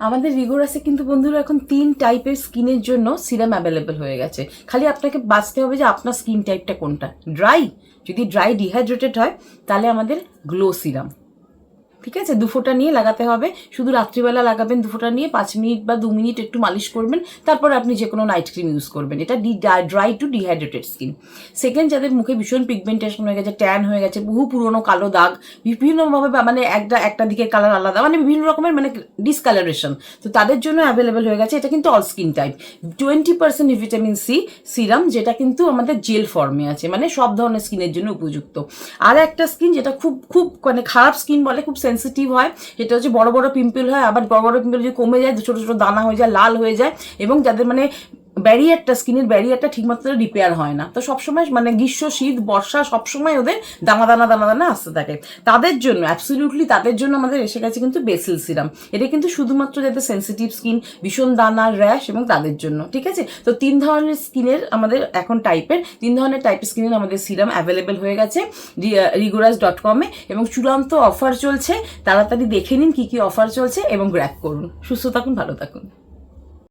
আমাদের রিগোরাসে কিন্তু বন্ধুরা এখন 3 টাইপের স্কিনের জন্য সিরাম অ্যাভেলেবেল হয়ে গেছে। খালি আপনাকে বাঁচতে হবে যে আপনার স্কিন টাইপটা কোনটা। ড্রাই, যদি ড্রাই ডিহাইড্রেটেড হয় তাহলে আমাদের গ্লো সিরাম, ঠিক আছে, 2 ফোঁটা নিয়ে লাগাতে হবে। শুধু রাত্রিবেলা লাগাবেন 2 ফোঁটা নিয়ে, 5 মিনিট বা 2 মিনিট একটু মালিশ করবেন, তারপর আপনি যে কোনো নাইট ক্রিম ইউজ করবেন। এটা dry two dehydrated skin. Second, যাদের মুখে ভীষণ পিগমেন্টেশন হয়ে গেছে, ট্যান হয়ে গেছে, বহু পুরনো কালো দাগ, বিভিন্নভাবে মানে একটা দিকের কালার আলাদা, মানে বিভিন্ন রকমের মানে ডিসকালারেশন, তো তাদের জন্য অ্যাভেলেবেল হয়ে গেছে। এটা কিন্তু all skin type 20% vitamin C serum, যেটা কিন্তু আমাদের জেল ফর্মে আছে, মানে সব ধরনের স্কিনের জন্য উপযুক্ত। আর একটা স্কিন যেটা খুব খুব মানে খারাপ স্কিন বলে, খুব সেন্সিটিভ হয়, সেটা হচ্ছে বড় বড় পিম্পল হয়, আবার বড় বড় পিম্পল যদি কমে যায়, ছোট ছোট দানা হয়ে যায়, লাল হয়ে যায়, এবং যাদের মানে স্কিনের ব্যারিয়ারটা ঠিকমতো রিপেয়ার হয় না, তো সবসময় মানে গ্রীষ্ম শীত বর্ষা সবসময় ওদের দানা দানা দানা দানা আসতে থাকে, তাদের জন্য অ্যাবসলিউটলি তাদের জন্য আমাদের এসে গেছে কিন্তু বেসিল সিরাম। এটা কিন্তু শুধুমাত্র যাদের সেন্সিটিভ স্কিন, ভীষণ দানা, র্যাশ, এবং তাদের জন্য, ঠিক আছে। তো 3 ধরনের স্কিনের আমাদের এখন 3 ধরনের টাইপের স্কিনের আমাদের সিরাম অ্যাভেলেবেল হয়ে গেছে rigoras.com-এ, এবং চূড়ান্ত অফার চলছে। তাড়াতাড়ি দেখে নিন কি কি অফার চলছে এবং গ্র্যাব করুন। সুস্থ থাকুন, ভালো থাকুন।